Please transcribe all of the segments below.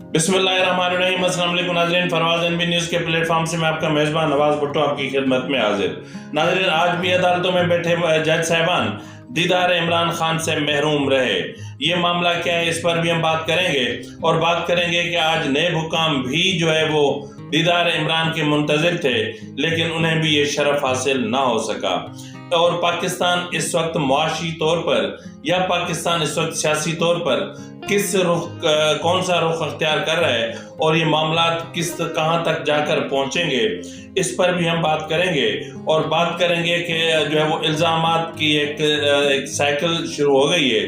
बिस्मिल्लाहिर्रहमानिर्रहीम। अस्सलाम वालेकुम नाज़रीन, फरवाज़ एनबी न्यूज़ के प्लेटफॉर्म से मैं आपका मेज़बान नवाज भुट्टो आपकी खिदमत में हाजिर। नाज़रीन, आज भी अदालतों में बैठे जज साहिबान दीदार इमरान खान से महरूम रहे। ये मामला क्या है, इस पर भी हम बात करेंगे और बात करेंगे कि आज नए हुकाम भी जो है वो दीदार इमरान के मुंतज़िर थे, लेकिन उन्हें भी ये शरफ हासिल ना हो सका। और पाकिस्तान इस वक्त मुआशी तौर पर या पाकिस्तान इस वक्त सियासी तौर पर कौन सा रुख अख्तियार कर रहा है और ये मामला कहाँ तक जाकर पहुंचेंगे, इस पर भी हम बात करेंगे। और बात करेंगे कि जो है वो इल्ज़ामात की एक साइकिल शुरू हो गई है,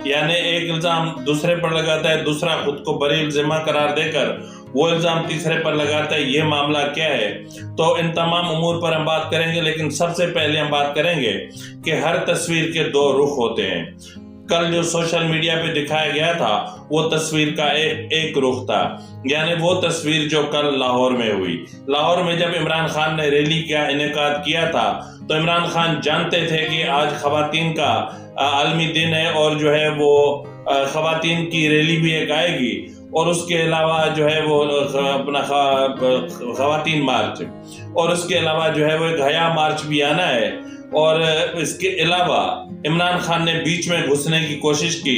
यानी एक इल्ज़ाम दूसरे पर लगाता है, दूसरा खुद को बरी जिम्मा करार देकर वो इल्ज़ाम तीसरे पर लगाता है। ये मामला क्या है, तो इन तमाम उमूर पर हम बात करेंगे। लेकिन सबसे पहले हम बात करेंगे कि हर तस्वीर के दो रुख होते हैं। कल जो सोशल मीडिया पे दिखाया गया था वो तस्वीर का एक रुख था, यानी वो तस्वीर जो कल लाहौर में हुई। लाहौर में जब इमरान खान ने रैली का इनेकाद किया था तो इमरान खान जानते थे कि आज खवातीन का आलमी दिन है और जो है वो खवातीन की रैली भी एक आएगी और उसके अलावा जो है वो अपना खवातीन मार्च और उसके अलावा जो है वो एक हया मार्च भी आना है। और इसके अलावा इमरान खान ने बीच में घुसने की कोशिश की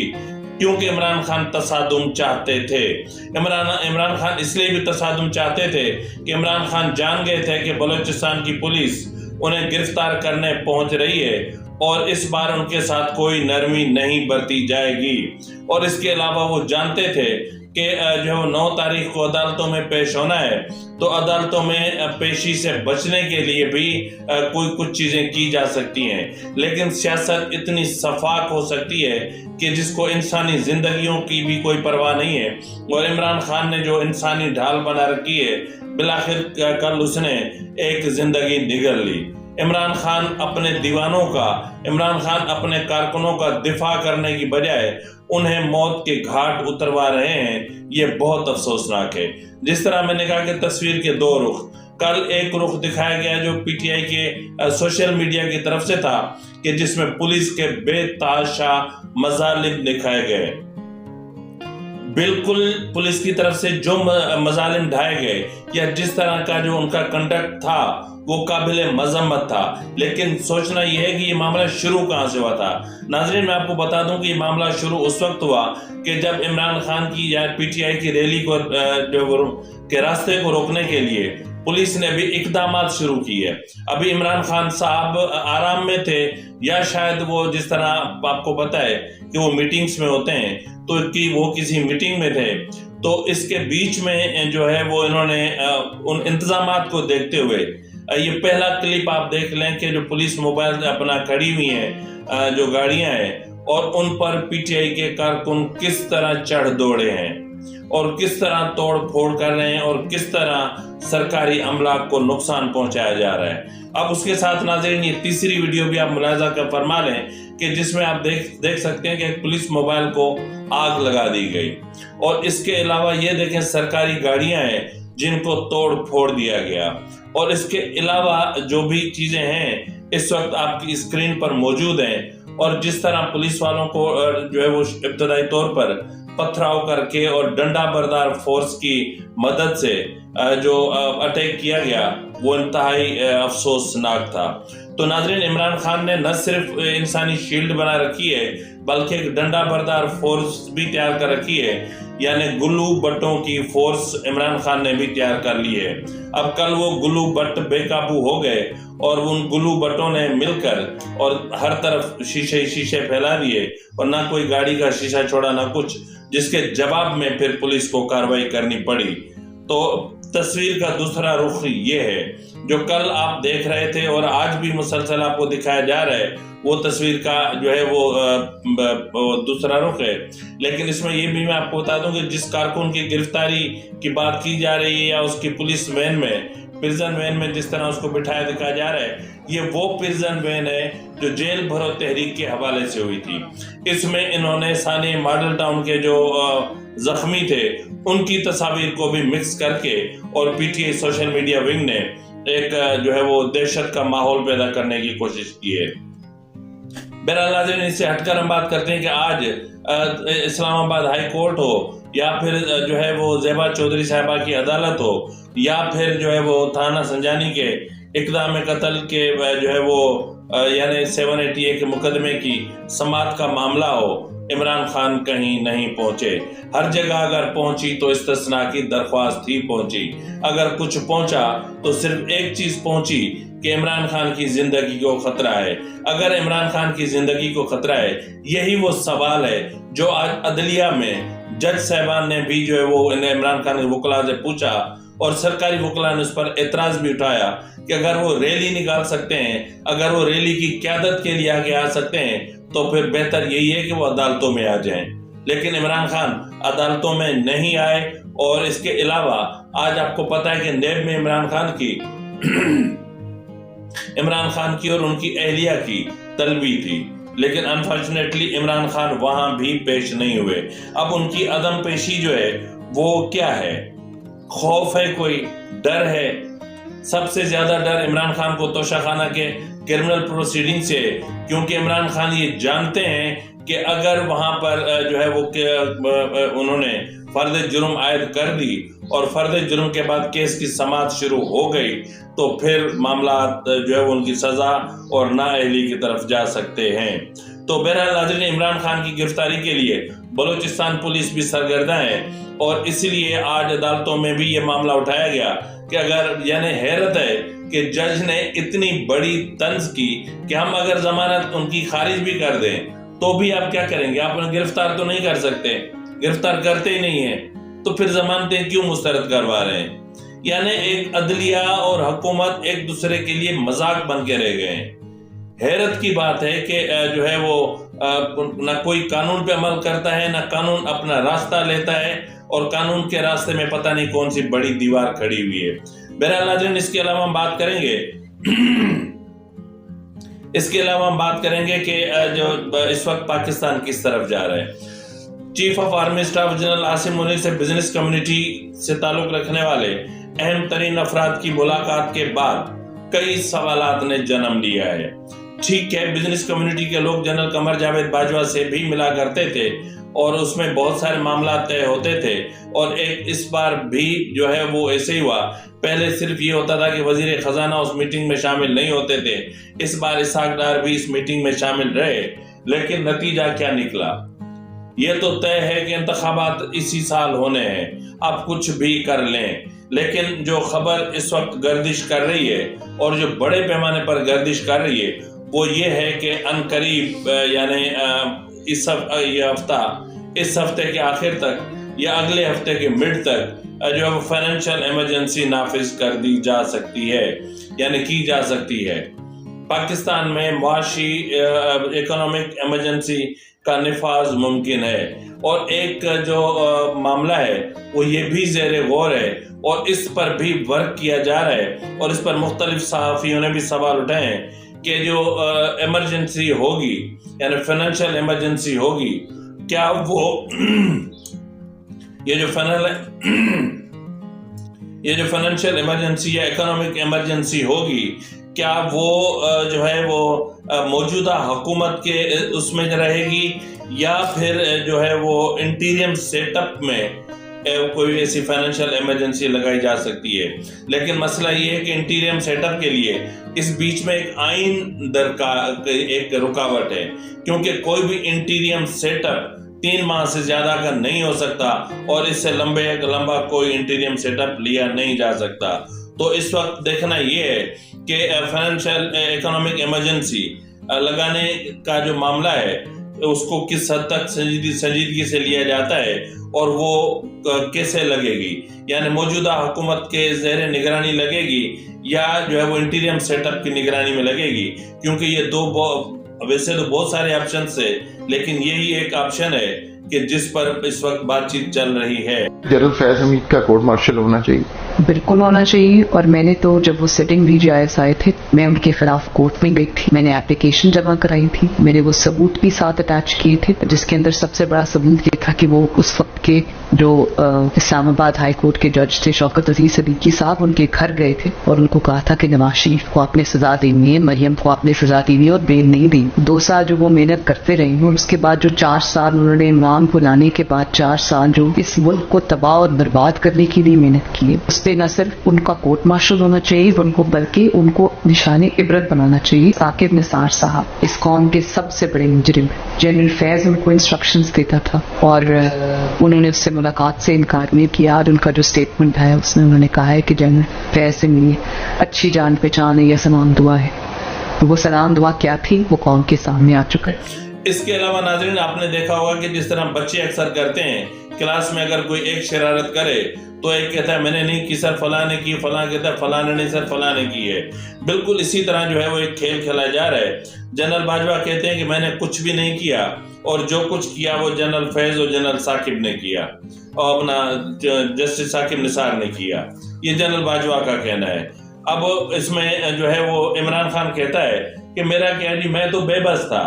क्योंकि इमरान खान तसादुम चाहते थे। इमरान खान इसलिए भी तसादुम चाहते थे कि इमरान खान जान गए थे कि बलूचिस्तान की पुलिस उन्हें गिरफ्तार करने पहुंच रही है और इस बार उनके साथ कोई नरमी नहीं बरती जाएगी। और इसके अलावा वो जानते थे कि जो 9 तारीख को अदालतों में पेश होना है, तो अदालतों में पेशी से बचने के लिए भी कुछ चीज़ें की जा सकती हैं, लेकिन सियासत इतनी शफाक हो सकती है कि जिसको इंसानी जिंदगियों की भी कोई परवाह नहीं है। और इमरान खान ने जो इंसानी ढाल बना रखी है, बिलाखिर कल उसने एक जिंदगी निगल ली। इमरान खान अपने दीवानों का, इमरान खान अपने कारकुनों का दिफा करने की बजाय उन्हें मौत के घाट उतरवा रहे हैं। ये बहुत अफसोसनाक है। जिस तरह मैंने कहा कि तस्वीर के दो रुख, कल एक रुख दिखाया गया जो पीटीआई के सोशल मीडिया की तरफ से था कि जिसमें पुलिस के बेताशा मजालिम दिखाए गए। बिल्कुल पुलिस की तरफ से जो मजालिम ढाए गए या जिस तरह का जो उनका कंडक्ट था वो काबिल मजम्मत था। लेकिन सोचना यह है कि ये मामला शुरू कहाँ से हुआ था। नाजरीन, मैं आपको बता दूं कि ये मामला शुरू उस वक्त हुआ कि जब इमरान खान की या पीटीआई की रैली को के रास्ते को रोकने के लिए पुलिस ने भी इकदामात शुरू किए। अभी इमरान खान साहब आराम में थे या शायद वो, जिस तरह आपको पता है कि वो मीटिंग्स में होते हैं, तो वो किसी मीटिंग में थे। तो इसके बीच में जो है वो इन्होंने उन इंतजामात को देखते हुए ये पहला क्लिप आप देख लें कि जो पुलिस मोबाइल अपना खड़ी हुई है जो गाड़ियां हैं और उन पर पीटीआई के कारकुन किस तरह चढ़ दौड़े हैं और किस तरह तोड़ फोड़ कर रहे हैं और किस तरह सरकारी अमला को नुकसान पहुंचाया जा रहा है। अब उसके साथ नाज़रीन, ये तीसरी वीडियो भी आप मुलाहिजा कर फरमा लें कि जिसमें आप देख सकते हैं कि पुलिस मोबाइल को आग लगा दी गई। और इसके अलावा ये देखें, सरकारी गाड़ियां हैं जिनको तोड़ फोड़ दिया गया। और इसके अलावा जो भी चीजें हैं इस वक्त आपकी स्क्रीन पर मौजूद हैं। और जिस तरह पुलिस वालों को जो है वो इब्तदाई तौर पर पथराव करके और डंडा बरदार फोर्स की मदद से जो अटैक किया गया वो इंतहाई अफसोसनाक था। तो नाज़रीन, इमरान खान ने न सिर्फ इंसानी शील्ड बना रखी है बल्कि एक डंडा बरदार फोर्स भी तैयार कर रखी है, यानी गुल्लू बट्टों की फोर्स इमरान खान ने भी तैयार कर ली है। अब कल वो गुल्लू बट्ट बेकाबू हो गए और उन गुल्लू बट्टों ने मिलकर और हर तरफ शीशे फैला दिए और ना कोई गाड़ी का शीशा छोड़ा ना कुछ, जिसके जवाब में फिर पुलिस को कार्रवाई करनी पड़ी। तो तस्वीर का दूसरा रुख ये है जो कल आप देख रहे थे और आज भी मुसलसल आपको दिखाया जा रहा है, वो तस्वीर का जो है वो दूसरा रुख है। लेकिन इसमें ये भी मैं आपको बता दूं कि जिस कारकुन की गिरफ्तारी की बात की जा रही है या उसकी पुलिस वैन में, प्रिजन वैन में जिस तरह उसको बिठाया दिखाया जा रहा है, ये वो प्रिजन वैन है जो जेल भरो तहरीक के हवाले से हुई थी। इसमें इन्होंने साने मॉडल टाउन के जो जख्मी थे उनकी तस्वीर को भी मिक्स करके और पीटीआई सोशल मीडिया विंग ने एक जो है वो दहशत का माहौल पैदा करने की कोशिश की है। बहरहाल इससे हटकर हम बात करते हैं कि आज इस्लामाबाद हाई कोर्ट हो یا پھر جو ہے وہ زیبا چودھری صاحبہ کی عدالت ہو، یا پھر جو ہے وہ تھانہ سنجانی کے اقدام قتل کے جو ہے وہ یعنی 780A کے مقدمے کی سماعت کا معاملہ ہو، عمران خان کہیں نہیں پہنچے۔ ہر جگہ اگر پہنچی تو استثناء کی درخواست ہی پہنچی، اگر کچھ پہنچا تو صرف ایک چیز پہنچی کہ عمران خان کی زندگی کو خطرہ ہے۔ اگر عمران خان کی زندگی کو خطرہ ہے، یہی وہ سوال ہے جو آج عدلیہ میں جج صاحبان نے بھی جو ہے وہ عمران خان کے وکلاء سے پوچھا، اور سرکاری وکلاء نے اس پر اعتراض بھی اٹھایا کہ اگر وہ ریلی نکال سکتے ہیں، اگر وہ ریلی کی قیادت کے لیے آگے آ سکتے ہیں تو پھر بہتر یہی ہے کہ وہ عدالتوں میں آ جائیں۔ لیکن عمران خان عدالتوں میں نہیں آئے، اور اس کے علاوہ آج آپ کو پتا ہے کہ نیب میں عمران خان کی اور ان کی اہلیہ کی طلبی تھی، لیکن انفارچونیٹلی عمران خان وہاں بھی پیش نہیں ہوئے۔ اب ان کی عدم پیشی جو ہے وہ کیا ہے؟ خوف ہے، کوئی ڈر ہے؟ سب سے زیادہ ڈر عمران خان کو توشہ خانہ کے کرمنل پروسیڈنگ سے، کیونکہ عمران خان یہ جانتے ہیں کہ اگر وہاں پر جو ہے وہ انہوں نے فرد جرم عائد کر دی اور فرد جرم کے بعد کیس کی سماعت شروع ہو گئی تو پھر معاملات جو ہے ان کی سزا اور نااہلی کی طرف جا سکتے ہیں۔ تو بہرحال ناظرین، عمران خان کی گرفتاری کے لیے بلوچستان پولیس بھی سرگرداں ہے، اور اس لیے آج عدالتوں میں بھی یہ معاملہ اٹھایا گیا کہ اگر یعنی حیرت ہے کہ جج نے اتنی بڑی طنز کی کہ ہم اگر ضمانت ان کی خارج بھی کر دیں تو بھی آپ کیا کریں گے؟ آپ انہیں گرفتار تو نہیں کر سکتے، گرفتار کرتے ہی نہیں ہیں، تو پھر ضمانتیں کیوں مسترد کروا رہے ہیں؟ یعنی ایک عدلیہ اور حکومت ایک دوسرے کے لیے مذاق بن کے رہ گئے ہیں۔ حیرت کی بات ہے کہ جو ہے وہ نہ کوئی قانون پہ عمل کرتا ہے، نہ قانون اپنا راستہ لیتا ہے، اور قانون کے راستے میں پتہ نہیں کون سی بڑی دیوار کھڑی ہوئی ہے۔ بہرحال ناظرین، اس کے علاوہ ہم بات کریں گے کہ جو اس وقت پاکستان کس طرف جا رہا ہے۔ Chief of army staff general Asim Munir سے بزنس کمیونٹی سے تعلق رکھنے والے اہم ترین افراد کی ملاقات کے بعد کئی سوالات نے جنم لیا ہے۔ ٹھیک ہے، بزنس کمیونٹی کے لوگ جنرل قمر جاوید باجوہ سے بھی ملا کرتے تھے اور اس میں بہت سارے معاملات طے ہوتے تھے، اور اس بار بھی جو ہے وہ ایسے ہی ہوا۔ پہلے صرف یہ ہوتا تھا کہ وزیر خزانہ اس میٹنگ میں شامل نہیں ہوتے تھے، اس بار اسحاق ڈار بھی اس میٹنگ میں شامل رہے، لیکن نتیجہ کیا نکلا؟ یہ تو طے ہے کہ انتخابات اسی سال ہونے ہیں، آپ کچھ بھی کر لیں، لیکن جو خبر اس وقت گردش کر رہی ہے اور جو بڑے پیمانے پر گردش کر رہی ہے وہ یہ ہے کہ عنقریب یعنی اس ہفتے کے آخر تک یا اگلے ہفتے کے مڈ تک جو ہے فائنینشیل ایمرجنسی نافذ کر دی جا سکتی ہے، یعنی کی جا سکتی ہے۔ پاکستان میں معاشی اکنامک ایمرجنسی کا نفاذ ممکن ہے، اور ایک جو معاملہ ہے وہ یہ بھی زیر غور ہے، اور اس پر بھی ورک کیا جا رہا ہے، اور اس پر مختلف صحافیوں نے بھی سوال اٹھائے ہیں کہ جو ایمرجنسی ہوگی یعنی فائنینشیل ایمرجنسی ہوگی، کیا وہ یہ جو فائنینشیل ایمرجنسی یا اکنامک ایمرجنسی ہوگی، کیا وہ جو ہے وہ موجودہ حکومت کے اس میں رہے گی، یا پھر جو ہے وہ انٹیریم سیٹ اپ میں کوئی ایسی فائنینشیل ایمرجنسی لگائی جا سکتی ہے؟ لیکن مسئلہ یہ ہے کہ انٹیریم سیٹ اپ کے لیے اس بیچ میں ایک آئین ایک رکاوٹ ہے، کیونکہ کوئی بھی انٹیریم سیٹ اپ 3 ماہ سے زیادہ کا نہیں ہو سکتا، اور اس سے لمبا کوئی انٹیریم سیٹ اپ لیا نہیں جا سکتا۔ تو اس وقت دیکھنا یہ ہے کہ فائنینشیل اکنامک ایمرجنسی لگانے کا جو معاملہ ہے اس کو کس حد تک سنجیدگی سے لیا جاتا ہے، اور وہ کیسے لگے گی، یعنی موجودہ حکومت کے زیر نگرانی لگے گی یا جو ہے وہ انٹیریم سیٹ اپ کی نگرانی میں لگے گی، کیونکہ یہ ویسے تو بہت سارے آپشنز ہیں، لیکن یہی ایک آپشن ہے کہ جس پر اس وقت بات چیت چل رہی ہے۔ جنرل فیض حمید کا کورٹ مارشل ہونا چاہیے، بالکل ہونا چاہیے، اور میں نے تو جب وہ سٹنگ VGIS آئے تھے میں ان کے خلاف کورٹ میں گئی تھی، میں نے اپلیکیشن جمع کرائی تھی، میں نے وہ ثبوت بھی ساتھ اٹیچ کیے تھے، جس کے اندر سب سے بڑا ثبوت یہ تھا کہ وہ اس وقت کے جو اسلام آباد ہائی کورٹ کے جج تھے شوکت عزیز صدیقی صاحب، ان کے گھر گئے تھے اور ان کو کہا تھا کہ نواز شریف کو آپ نے سزا دینی ہے، مریم کو آپ نے سزا دینی ہے، اور بیل نہیں دی۔ 2 سال جو وہ محنت کرتے رہی، اور اس کے بعد جو 4 سال انہوں نے इस्लाम को लाने के बाद 4 साल जो इस मुल्क को तबाह और बर्बाद करने के लिए मेहनत की है, उस पर न सिर्फ उनका कोर्ट मार्शल होना चाहिए उनको, बल्कि उनको निशाने इबरत बनाना चाहिए। साकिब निसार साहब इस कौम के सबसे बड़े मुजरिम, जनरल फैज उनको इंस्ट्रक्शंस देता था और उन्होंने उससे मुलाकात से इनकार नहीं किया और उनका जो स्टेटमेंट है उसमें उन्होंने कहा है कि जनरल फैज से मिलिए, अच्छी जान पहचान है, यह सलाम दुआ है। तो वो सलाम दुआ क्या थी वो कौम के सामने आ चुका है। इसके अलावा नाज़रीन आपने देखा होगा कि जिस तरह बच्चे अक्सर करते हैं, क्लास में अगर कोई एक शरारत करे तो एक कहता है मैंने नहीं की सर, फलां ने की, फलां कहता है फलां ने नहीं सर, फलां ने की है। बिल्कुल इसी तरह जो है वो एक खेल खेला जा रहा है। जनरल बाजवा कहते हैं कि मैंने कुछ भी नहीं किया और जो कुछ किया वो जनरल फैज और जनरल साकिब ने किया और अपना जस्टिस साकिब निसार ने किया। ये जनरल बाजवा का कहना है। अब इसमें जो है वो इमरान खान कहता है कि मेरा क्या जी, मैं तो बेबस था,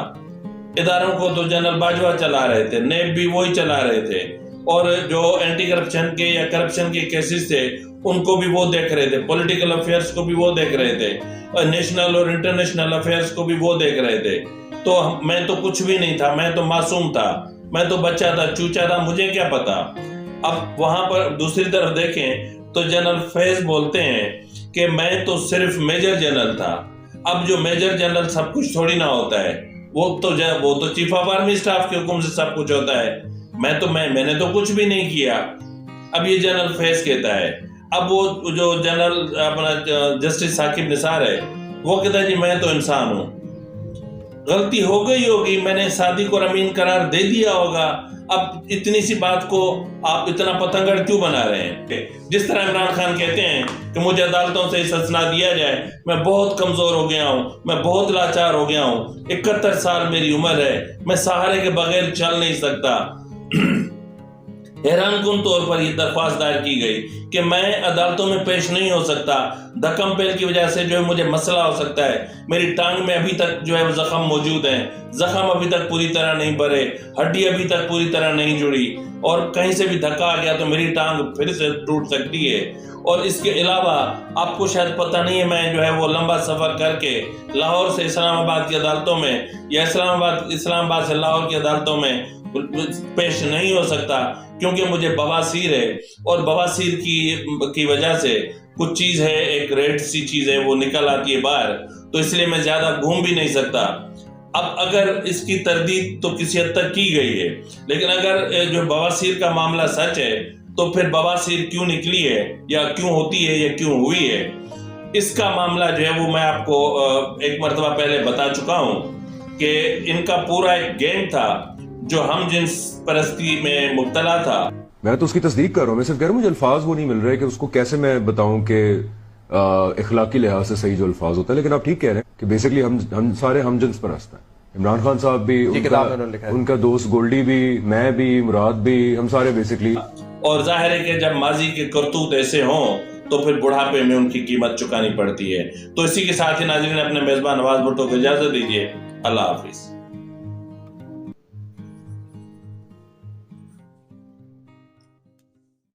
इदारों को तो जनरल बाजवा चला रहे थे, नेब भी वही चला रहे थे और जो एंटी करप्शन के या करप्शन के केसेस थे उनको भी वो देख रहे थे, पॉलिटिकल अफेयर्स को भी वो देख रहे थे और नेशनल और इंटरनेशनल अफेयर्स को भी वो देख रहे थे। तो मैं तो कुछ भी नहीं था, मैं तो मासूम था, मैं तो बच्चा था, चूचा था, मुझे क्या पता। अब वहां पर दूसरी तरफ देखें तो जनरल फैज बोलते हैं कि मैं तो सिर्फ मेजर जनरल था। अब जो मेजर जनरल सब कुछ थोड़ी ना होता है, वो तो चीफ ऑफ आर्मी स्टाफ के हुक्म से सब कुछ होता है। मैंने तो कुछ भी नहीं किया। अब ये जनरल फैज कहता है। अब वो जो जनरल अपना जस्टिस साकिब निसार है वो कहता है जी मैं तो इंसान हूं, गलती हो गई होगी, मैंने शादी को रमीन करार दे दिया होगा, अब इतनी सी बात को आप इतना पतंगड़ क्यों बना रहे हैं। जिस तरह इमरान खान कहते हैं कि मुझे अदालतों से सजना दिया जाए, मैं बहुत कमजोर हो गया हूं, मैं बहुत लाचार हो गया हूं, 71 साल मेरी उम्र है, मैं सहारे के बगैर चल नहीं सकता। हैरानकुन तौर पर यह दरख्वास्त दायर की गई कि मैं अदालतों में पेश नहीं हो सकता, धक्कम पेल की वजह से जो है मुझे मसला हो सकता है, मेरी टांग में अभी तक जो है वो जख्म मौजूद है, जख्म अभी तक पूरी तरह नहीं भरे, हड्डी अभी तक पूरी तरह नहीं जुड़ी और कहीं से भी धक्का आ गया तो मेरी टांग फिर से टूट सकती है। और इसके अलावा आपको शायद पता नहीं है, मैं जो है वो लंबा सफर करके लाहौर से इस्लामाबाद की अदालतों में या इस्लामाबाद से लाहौर की अदालतों में पेश नहीं हो सकता क्योंकि मुझे बवासीर है और बवासीर की वजह से कुछ चीज है, एक रेड सी चीज है वो निकल आती है बाहर, तो इसलिए मैं ज्यादा घूम भी नहीं सकता। अब अगर इसकी तरदीद तो किसी हद तक की गई है, लेकिन अगर जो बवासीर का मामला सच है तो फिर बवासीर क्यों निकली है या क्यों होती है या क्यों हुई है, इसका मामला जो है वो मैं आपको एक मरतबा पहले बता चुका हूं कि इनका पूरा एक गेम था जो हम जिन्स परस्ती में मुब्तला था। मैं तो उसकी तस्दीक कर रहा हूँ, मैं सिर्फ कह रहा हूँ मुझे अल्फाज वो नहीं मिल रहे कि उसको कैसे मैं बताऊं कि इखलाकी लिहाज से सही जो अल्फाज होता है। लेकिन आप ठीक कह रहे हैं कि बेसिकली हम सारे हम जिन्स परस्त हैं। इमरान खान साहब भी, उनका दोस्त गोल्डी भी, मैं भी, मुराद भी, हम सारे बेसिकली। और जाहिर है कि जब माजी के करतूत ऐसे हों तो फिर बुढ़ापे में उनकी कीमत चुकानी पड़ती है। तो इसी के साथ ही नाज़रीन अपने मेजबान नवाज भुट्टो को इजाजत दीजिए। अल्लाह हाफिज।